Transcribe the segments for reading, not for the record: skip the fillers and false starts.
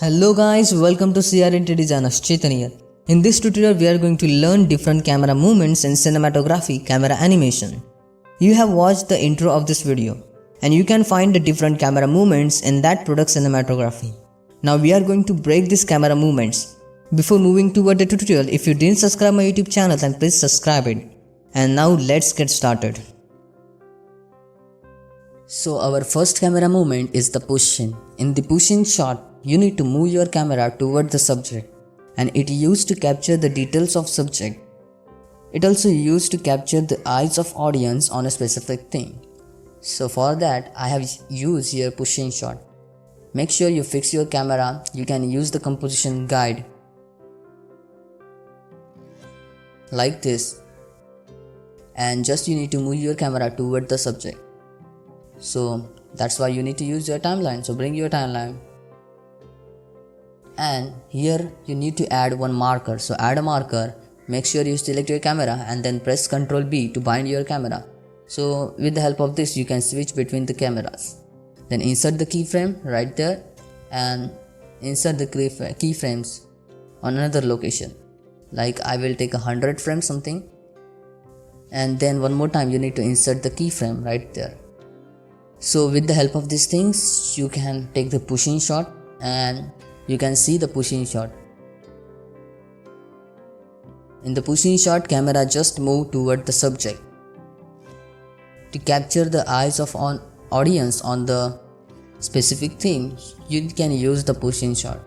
Hello guys, welcome to CRNT Designers Chaitanya. In this tutorial we are going to learn different camera movements in cinematography, camera animation. You have watched the intro of this video and you can find the different camera movements in that product cinematography. Now we are going to break these camera movements. Before moving toward the tutorial, if you didn't subscribe my YouTube channel then please subscribe it. And now let's get started. So our first camera movement is the push-in. In the push-in shot, you need to move your camera toward the subject, and it used to capture the details of subject. It also used to capture the eyes of audience on a specific thing. So for that, I have used here push-in shot. Make sure you fix your camera. You can use the composition guide like this, and just you need to move your camera toward the subject. So that's why you need to use your timeline. So bring your timeline. And here you need to add one marker. So add a marker. Make sure you select your camera and then press Ctrl B to bind your camera. So with the help of this you can switch between the cameras. Then insert the keyframe right there and insert the keyframes on another location. Like I will take 100 frames something. And then one more time you need to insert the keyframe right there. So with the help of these things you can take the push-in shot and you can see the push-in shot. In the push-in shot, camera just move toward the subject. To capture the eyes of an audience on the specific thing, you can use the push-in shot.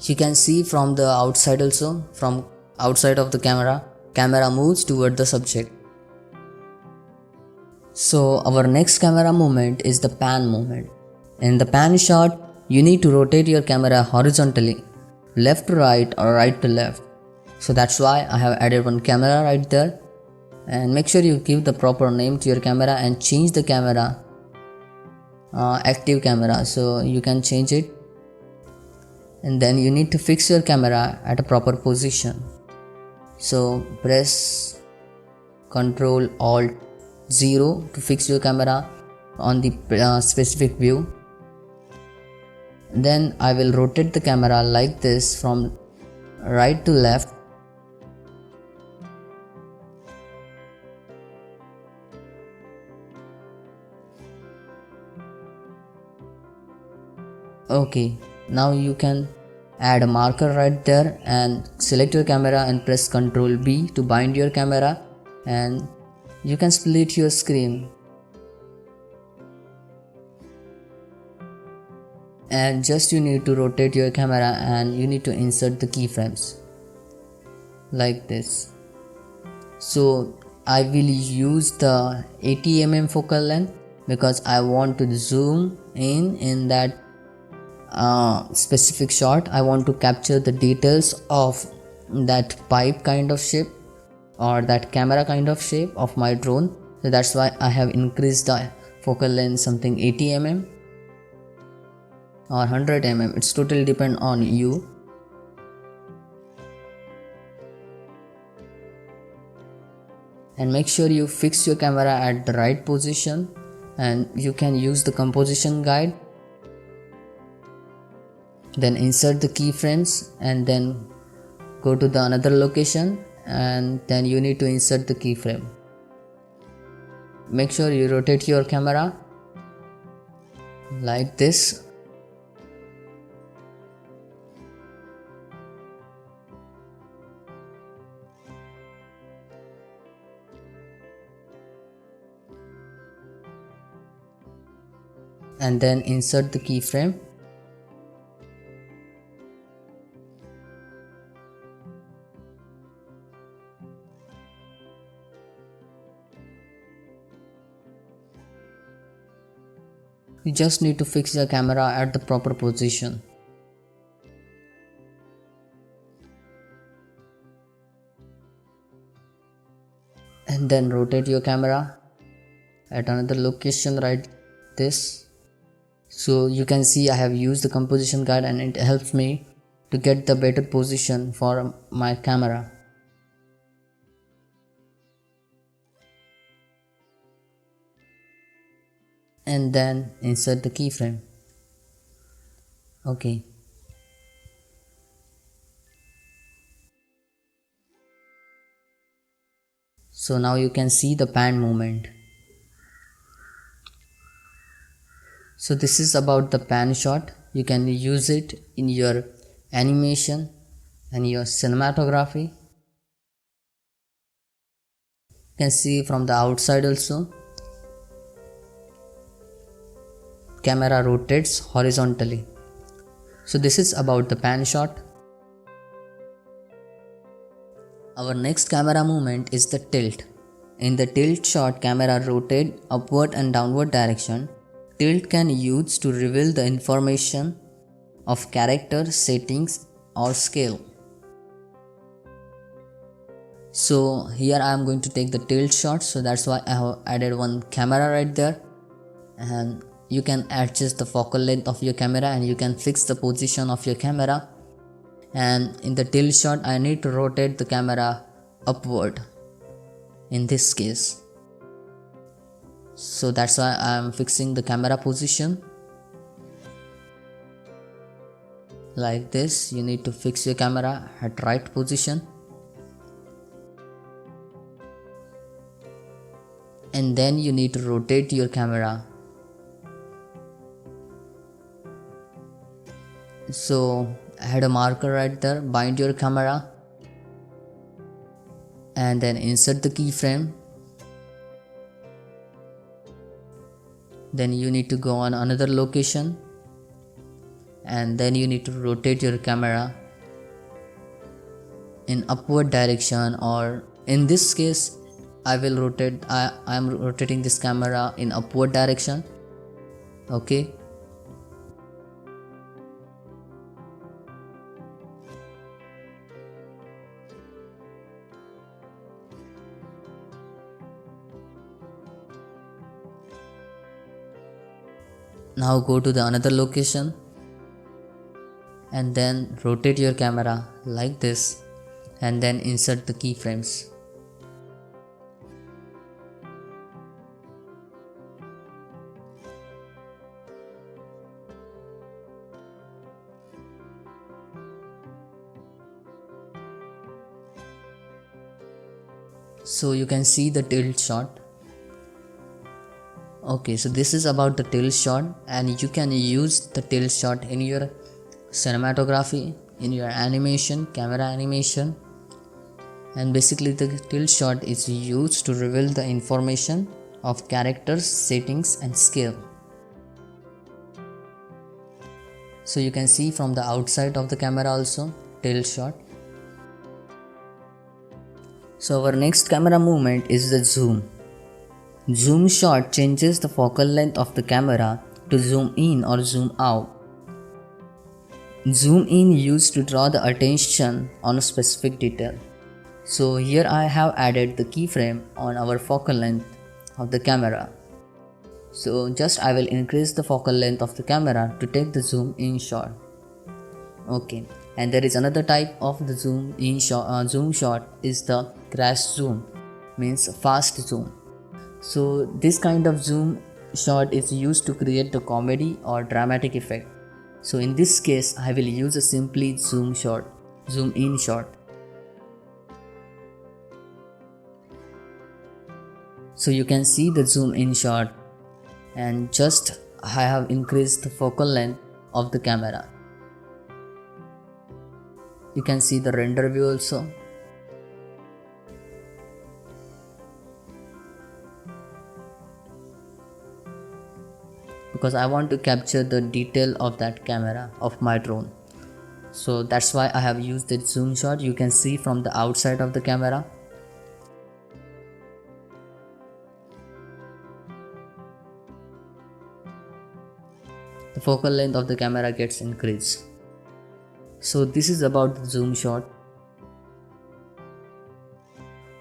You can see from the outside also, from outside of the camera moves toward the subject. So our next camera movement is the pan movement. In the pan shot, you need to rotate your camera horizontally, left to right or right to left. So that's why I have added one camera right there. And make sure you give the proper name to your camera and change the camera, active camera, so you can change it. And then you need to fix your camera at a proper position. So press Ctrl Alt 0 to fix your camera on the specific view. Then I will rotate the camera like this from right to left. Okay, now you can add a marker right there and select your camera and press Ctrl B to bind your camera, and you can split your screen. And just you need to rotate your camera and you need to insert the keyframes like this. So I will use the 80mm focal length because I want to zoom in that specific shot. I want to capture the details of that pipe kind of shape or that camera kind of shape of my drone. So that's why I have increased the focal length something 80mm or 100mm. It's totally depend on you. And make sure you fix your camera at the right position, and you can use the composition guide. Then insert the keyframes and then go to the another location, and then you need to insert the keyframe. Make sure you rotate your camera like this. And then insert the keyframe. You just need to fix your camera at the proper position. And then rotate your camera at another location like this. So you can see I have used the composition guide and it helps me to get the better position for my camera. and then insert the keyframe. Okay. So now you can see the pan movement. So this is about the pan shot. You can use it in your animation and your cinematography. You can see from the outside also. Camera rotates horizontally. So this is about the pan shot. Our next camera movement is the tilt. In the tilt shot, camera rotate upward and downward direction. Tilt can use to reveal the information of character, settings or scale. So here I am going to take the tilt shot, so that's why I have added one camera right there, and you can adjust the focal length of your camera and you can fix the position of your camera. And in the tilt shot I need to rotate the camera upward in this case. So that's why I am fixing the camera position like this. You need to fix your camera at right position, and then you need to rotate your camera. So I had a marker right there. Bind your camera and then insert the keyframe. Then you need to go on another location and then you need to rotate your camera in upward direction, or in this case I am rotating this camera in upward direction. Okay. Now go to the another location and then rotate your camera like this and then insert the keyframes. So you can see the tilt shot. Okay, so this is about the tilt shot, and you can use the tilt shot in your cinematography, in your animation, camera animation. And basically the tilt shot is used to reveal the information of characters, settings and scale. So you can see from the outside of the camera also tilt shot. So our next camera movement is the zoom. Zoom shot changes the focal length of the camera to zoom in or zoom out. Zoom in used to draw the attention on a specific detail. So here I have added the keyframe on our focal length of the camera. So just I will increase the focal length of the camera to take the zoom in shot. Okay, and there is another type of the zoom shot is the crash zoom, means fast zoom. So this kind of zoom shot is used to create the comedy or dramatic effect. So in this case I will use a simply zoom in shot. So you can see the zoom in shot, and just I have increased the focal length of the camera. You can see the render view also. Because I want to capture the detail of that camera of my drone. So that's why I have used the zoom shot. You can see from the outside of the camera. The focal length of the camera gets increased. So this is about the zoom shot.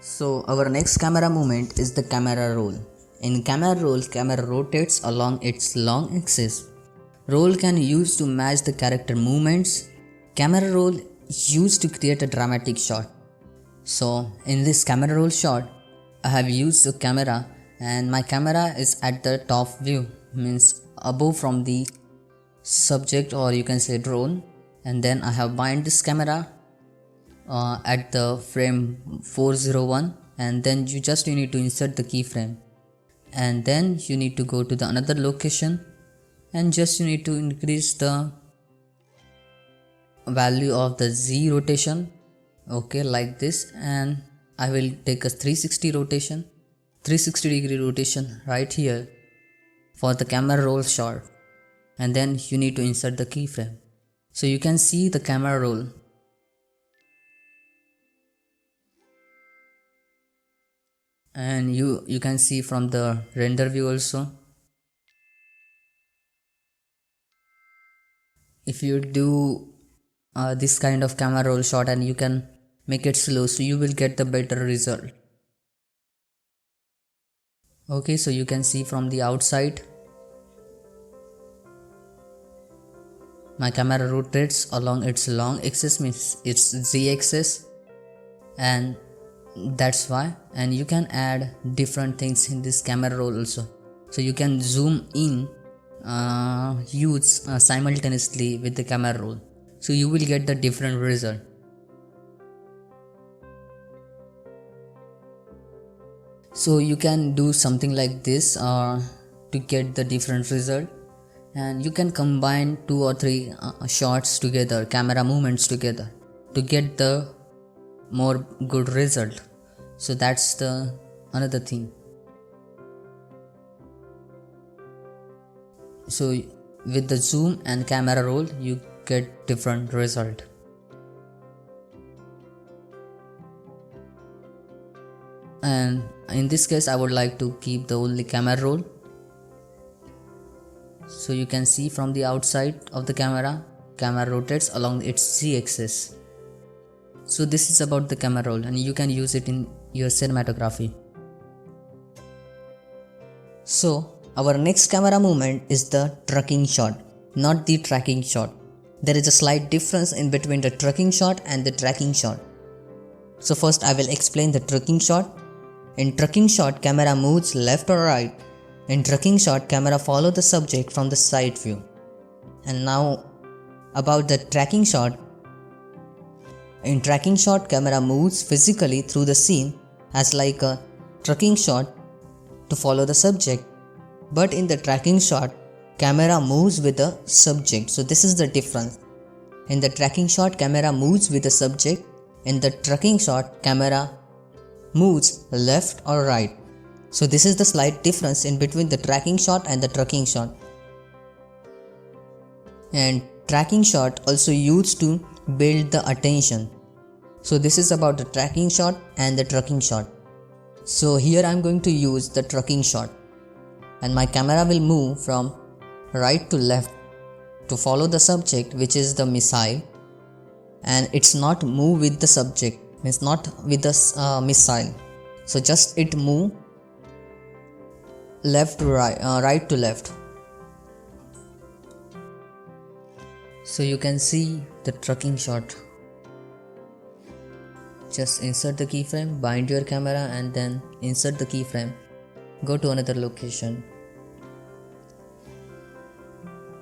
So our next camera movement is the camera roll. In camera roll, camera rotates along its long axis. Roll can use to match the character movements. Camera roll is used to create a dramatic shot. So in this camera roll shot, I have used the camera and my camera is at the top view. means above from the subject, or you can say drone, and then I have bind this camera at the frame 401, and then you need to insert the keyframe, and then you need to go to the another location, and just you need to increase the value of the Z rotation, okay, like this, and I will take a 360 degree rotation right here for the camera roll shot, and then you need to insert the keyframe. So you can see the camera roll, and you can see from the render view also. If you do this kind of camera roll shot and you can make it slow, so you will get the better result. Okay, so you can see from the outside my camera rotates along its long axis, means its Z axis, and that's why. And you can add different things in this camera roll also, so you can zoom in use simultaneously with the camera roll, so you will get the different result. So you can do something like this to get the different result, and you can combine 2 or 3 shots together, camera movements together, to get the more good result. So that's the another thing. So with the zoom and camera roll you get different result. And in this case I would like to keep the only camera roll. So you can see from the outside of the camera rotates along its Z axis. So this is about the camera roll, and you can use it in your cinematography. So our next camera movement is the trucking shot, not the tracking shot. There is a slight difference in between the trucking shot and the tracking shot. So first I will explain the trucking shot. In trucking shot, camera moves left or right. In trucking shot, camera follows the subject from the side view. And now about the tracking shot. In tracking shot, camera moves physically through the scene as like a trucking shot to follow the subject. But in the tracking shot, camera moves with the subject. So this is the difference. In the tracking shot, camera moves with the subject. In the trucking shot, camera moves left or right. So this is the slight difference in between the tracking shot and the trucking shot. And tracking shot also used to build the attention. So this is about the tracking shot and the trucking shot. So here I am going to use the trucking shot, and my camera will move from right to left to follow the subject, which is the missile, and it's not move with the subject, means not with the missile. So just it move left to right, right to left. So you can see the trucking shot. Just insert the keyframe, bind your camera, and then insert the keyframe. Go to another location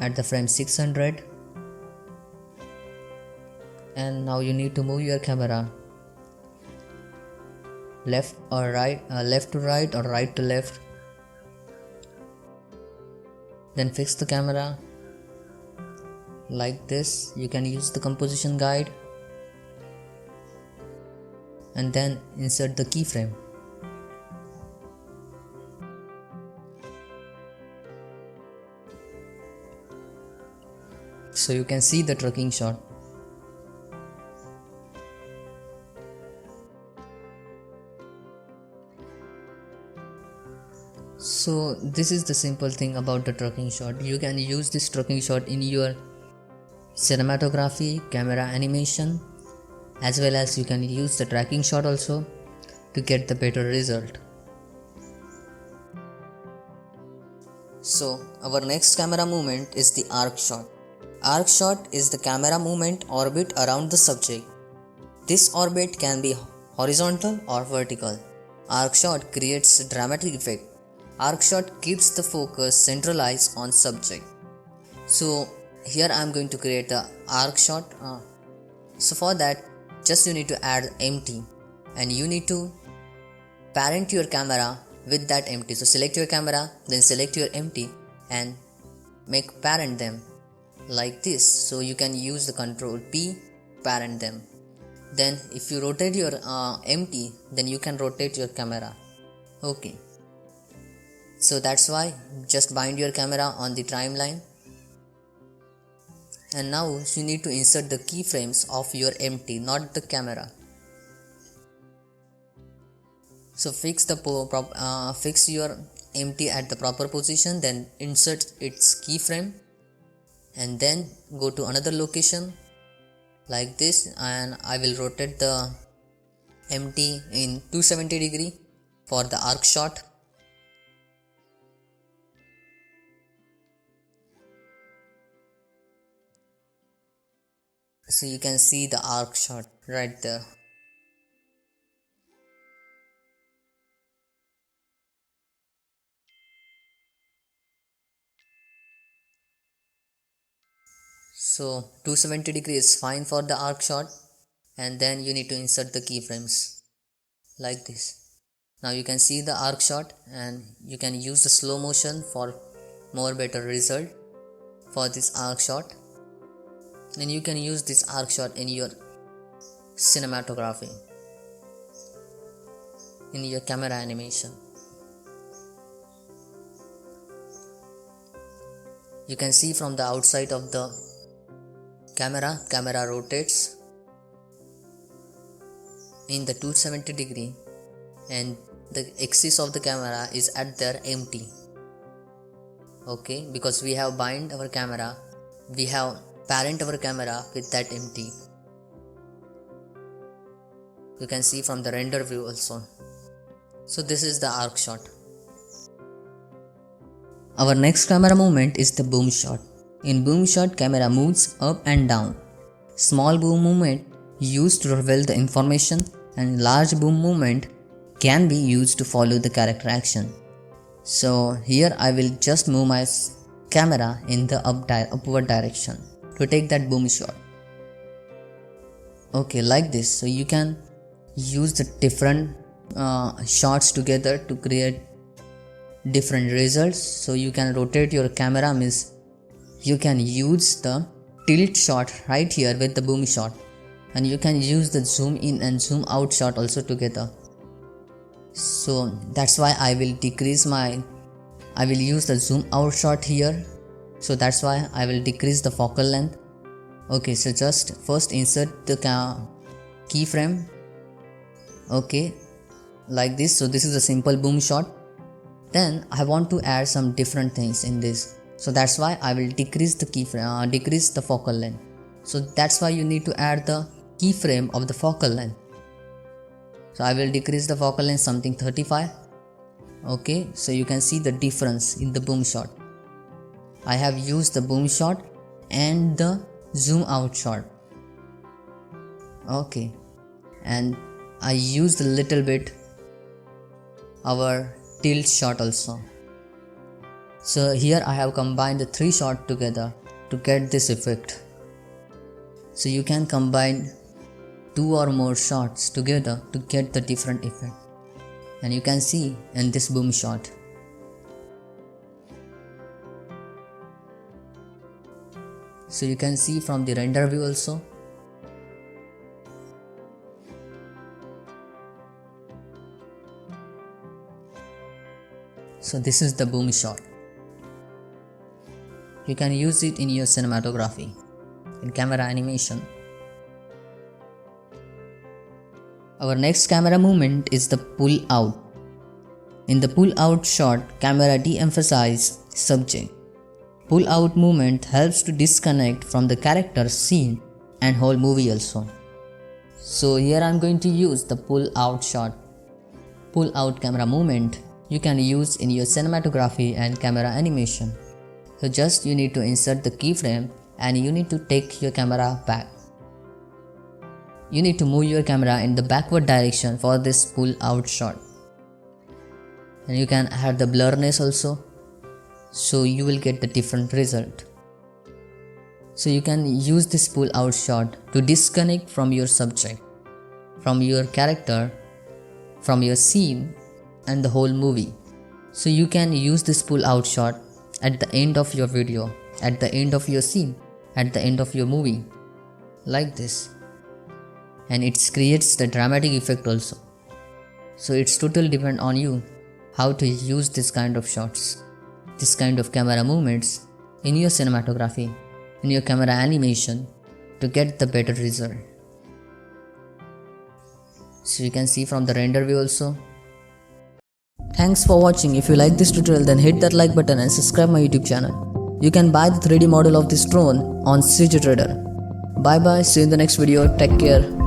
at the frame 600, and now you need to move your camera left or right, left to right or right to left. Then fix the camera like this. You can use the composition guide and then insert the keyframe. So you can see the trucking shot. So this is the simple thing about the trucking shot. You can use this trucking shot in your cinematography, camera animation, as well as you can use the tracking shot also to get the better result. So our next camera movement is the arc shot. Arc shot is the camera movement orbit around the subject. This orbit can be horizontal or vertical. Arc shot creates a dramatic effect. arc shot keeps the focus centralized on subject. So here I am going to create a arc shot. So for that, just you need to add empty, and you need to parent your camera with that empty. So select your camera, then select your empty and make parent them like this. So you can use the control P, parent them. Then if you rotate your empty, then you can rotate your camera. Okay, so that's why just bind your camera on the timeline, and now you need to insert the keyframes of your empty, not the camera. So fix your empty at the proper position, then insert its keyframe, and then go to another location like this, and I will rotate the empty in 270 degree for the arc shot. So you can see the arc shot right there. So 270 degree is fine for the arc shot, and then you need to insert the keyframes like this. Now you can see the arc shot, and you can use the slow motion for more better result for this arc shot. And you can use this arc shot in your cinematography, in your camera animation. You can see from the outside of the camera rotates in the 270 degree, and the axis of the camera is at their empty. Okay, because we have bind our camera, we have parent our camera with that empty. You can see from the render view also. So this is the arc shot. Our next camera movement is the boom shot. In boom shot, camera moves up and down. Small boom movement used to reveal the information, and large boom movement can be used to follow the character action. So here I will just move my camera in the upward direction to take that boom shot. Okay, like this. So you can use the different shots together to create different results. So you can rotate your camera, means you can use the tilt shot right here with the boom shot, and you can use the zoom in and zoom out shot also together. So that's why I will use the zoom out shot here. So that's why I will decrease the focal length. Okay, so just first insert the keyframe. Okay, like this. So this is a simple boom shot. Then I want to add some different things in this. So that's why I will decrease the keyframe, decrease the focal length. So that's why you need to add the keyframe of the focal length. So I will decrease the focal length something 35. Okay, so you can see the difference in the boom shot. I have used the boom shot and the zoom out shot. Okay, and I used a little bit our tilt shot also. So here I have combined the 3 shots together to get this effect. So you can combine 2 or more shots together to get the different effect, and you can see in this boom shot. So you can see from the render view also. So this is the boom shot. You can use it in your cinematography, in camera animation. Our next camera movement is the pull out. In the pull out shot, camera de-emphasizes subject. Pull out movement helps to disconnect from the character, scene and whole movie also. So here I am going to use the pull out shot. Pull out camera movement you can use in your cinematography and camera animation. So just you need to insert the keyframe and you need to take your camera back. You need to move your camera in the backward direction for this pull out shot. and you can add the blurriness also, so you will get the different result. So you can use this pull out shot to disconnect from your subject, from your character, from your scene and the whole movie. So you can use this pull out shot at the end of your video, at the end of your scene, at the end of your movie, like this. And it creates the dramatic effect also. So it's totally depend on you how to use this kind of shots, this kind of camera movements in your cinematography, in your camera animation to get the better result. So you can see from the render view also. Thanks for watching. If you like this tutorial, then hit that like button and subscribe my YouTube channel. You can buy the 3D model of this drone on CG Trader. Bye bye, see you in the next video. Take care.